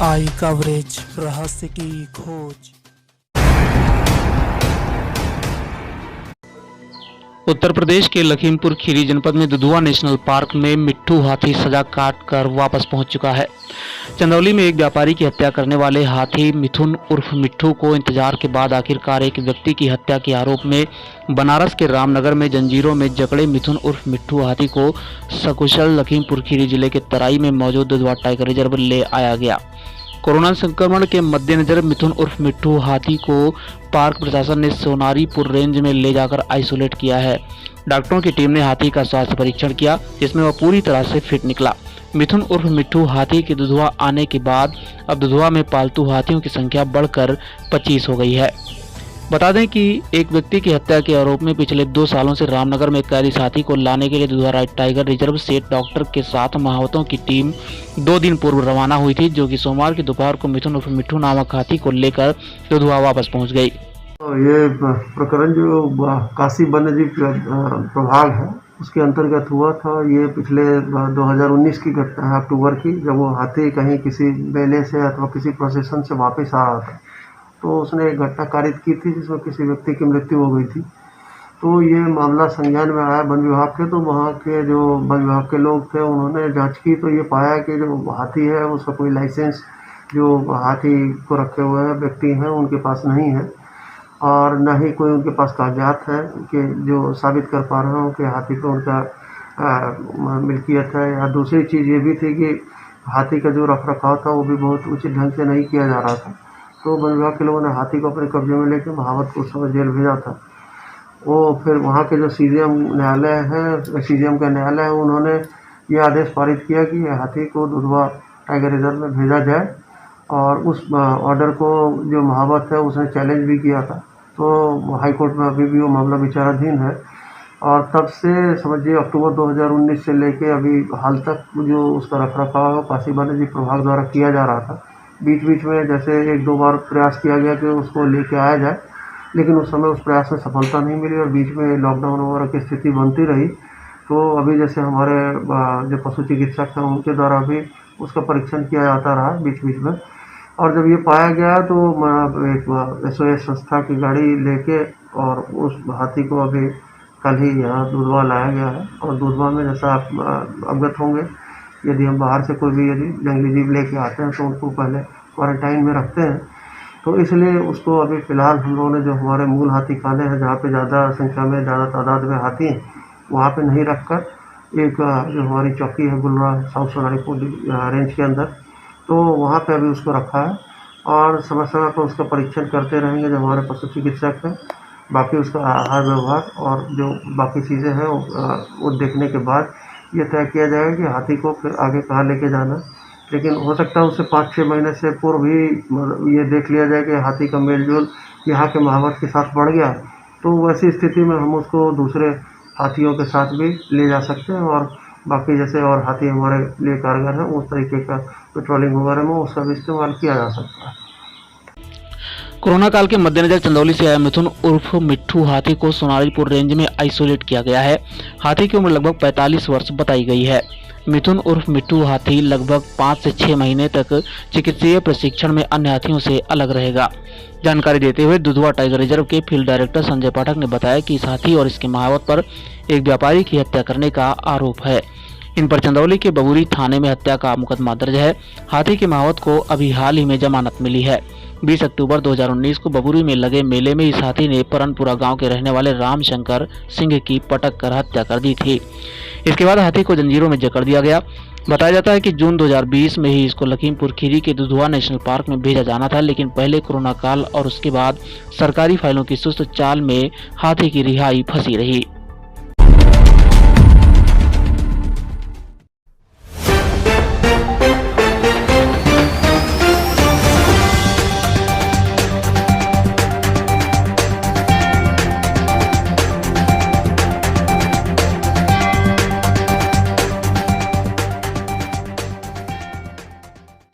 आई coverage रहस्य की खोज। उत्तर प्रदेश के लखीमपुर खीरी जनपद में दुधवा नेशनल पार्क में मिट्ठू हाथी सजा काट कर वापस पहुंच चुका है। चंदौली में एक व्यापारी की हत्या करने वाले हाथी मिथुन उर्फ मिट्ठू को इंतजार के बाद आखिरकार एक व्यक्ति की हत्या के आरोप में बनारस के रामनगर में जंजीरों में जकड़े मिथुन उर्फ मिट्ठू हाथी को सकुशल लखीमपुर खीरी जिले के तराई में मौजूद दुधवा टाइगर रिजर्व ले आया गया। कोरोना संक्रमण के मद्देनजर मिथुन उर्फ मिट्ठू हाथी को पार्क प्रशासन ने सोनारीपुर रेंज में ले जाकर आइसोलेट किया है। डॉक्टरों की टीम ने हाथी का स्वास्थ्य परीक्षण किया, जिसमें वह पूरी तरह से फिट निकला। मिथुन उर्फ मिट्ठू हाथी के दुधवा आने के बाद अब दुधवा में पालतू हाथियों की संख्या बढ़कर 25 हो गई है। बता दें कि एक व्यक्ति की हत्या के आरोप में पिछले 2 सालों से रामनगर में कैद इस हाथी को लाने के लिए दुधवा टाइगर रिजर्व से डॉक्टर के साथ महावतों की टीम 2 दिन पूर्व रवाना हुई थी, जो कि सोमवार की दोपहर को मिथुन उर्फ मिट्ठू नामक हाथी को लेकर दुधवा वापस पहुंच गई। ये प्रकरण जो काशी वन्यजीव प्रभाग है उसके अंतर्गत हुआ था। ये पिछले 2019 की घटना है, अक्टूबर की, जब वो हाथी कहीं किसी मेले से अथवा किसी प्रोसेशन से वापस आ रहा था, तो उसने एक घटना कारित की थी जिसमें किसी व्यक्ति की मृत्यु हो गई थी। तो ये मामला संज्ञान में आया वन विभाग के, तो वहाँ के जो वन विभाग के लोग थे उन्होंने जांच की, तो ये पाया कि जो हाथी है उसका कोई लाइसेंस जो हाथी को रखे हुए हैं व्यक्ति हैं उनके पास नहीं है, और न ही कोई उनके पास कागजात है कि जो साबित कर पा रहे हो कि हाथी पे उनका मिल्कियत है। या दूसरी चीज़ ये भी थी कि हाथी का जो रख रखाव था वो भी बहुत उचित ढंग से नहीं किया जा रहा था। तो वन विभाग के लोगों ने हाथी को अपने कब्जे में लेकर महावत को उस समय जेल भेजा था। वो फिर वहाँ के जो सीजीएम न्यायालय है, सीजीएम का न्यायालय है, उन्होंने ये आदेश पारित किया कि ये हाथी को दुधवा टाइगर रिजर्व में भेजा जाए, और उस ऑर्डर को जो महावत है उसने चैलेंज भी किया था। तो हाईकोर्ट में अभी भी वो मामला विचाराधीन है, और तब से समझिए अक्टूबर 2019 से लेके अभी हाल तक जो उसका रख रखाव काशी वन्यजीव प्रभाग द्वारा किया जा रहा था। बीच बीच में जैसे 1-2 बार प्रयास किया गया कि उसको लेके आया जाए, लेकिन उस समय उस प्रयास में सफलता नहीं मिली और बीच में लॉकडाउन वगैरह की स्थिति बनती रही। तो अभी जैसे हमारे जो पशु चिकित्सक हैं उनके द्वारा भी उसका परीक्षण किया जाता रहा बीच बीच में, और जब ये पाया गया तो एक SOS संस्था की गाड़ी लेके और उस हाथी को अभी कल ही यहाँ दुधवा लाया गया है। और दुधवा में जैसा आप अवगत होंगे, यदि हम बाहर से कोई भी यदि जंगली जीव लेके आते हैं तो उनको पहले क्वारंटाइन में रखते हैं। तो इसलिए उसको अभी फ़िलहाल हम लोगों ने जो हमारे मूल हाथी खाने हैं जहाँ पे ज़्यादा संख्या में ज़्यादा तादाद में हाथी हैं वहाँ पे नहीं रखकर एक जो हमारी चौकी है गुलरा साउथ सोनारीपुर रेंज के अंदर, तो वहाँ पे अभी उसको रखा है, और समय समय पर उसका परीक्षण करते रहेंगे जो हमारे पशु चिकित्सक हैं। बाकी उसका आहार व्यवहार और जो बाकी चीज़ें हैं वो देखने के बाद ये तय किया जाएगा कि हाथी को फिर आगे कहाँ लेके जाना। लेकिन हो सकता है उससे 5-6 महीने से पूर्व ही ये देख लिया जाए कि हाथी का मेलजोल यहाँ के महावत के साथ बढ़ गया, तो वैसी स्थिति में हम उसको दूसरे हाथियों के साथ भी ले जा सकते हैं, और बाकी जैसे और हाथी हमारे लिए कारगर हैं उस तरीके का पेट्रोलिंग वगैरह में उसका भी इस्तेमाल किया जा सकता है। कोरोना काल के मद्देनजर चंदौली से आया मिथुन उर्फ मिट्ठू हाथी को सोनारीपुर रेंज में आइसोलेट किया गया है। हाथी की उम्र लगभग 45 वर्ष बताई गई है। मिथुन उर्फ मिट्ठू हाथी लगभग 5 से 6 महीने तक चिकित्सीय प्रशिक्षण में अन्य हाथियों से अलग रहेगा। जानकारी देते हुए दुधवा टाइगर रिजर्व के फील्ड डायरेक्टर संजय पाठक ने बताया कि इस हाथी और इसके महावत पर एक व्यापारी की हत्या करने का आरोप है। इन पर चंदौली के बबूरी थाने में हत्या का मुकदमा दर्ज है। हाथी के महावत को अभी हाल ही में जमानत मिली है। 20 अक्टूबर 2019 को बबूरी में लगे मेले में इस हाथी ने परनपुरा गांव के रहने वाले रामशंकर सिंह की पटक कर हत्या कर दी थी। इसके बाद हाथी को जंजीरों में जकड़ दिया गया। बताया जाता है कि जून 2020 में ही इसको लखीमपुर खीरी के दुधवा नेशनल पार्क में भेजा जाना था, लेकिन पहले कोरोना काल और उसके बाद सरकारी फाइलों की सुस्त चाल में हाथी की रिहाई फंसी रही।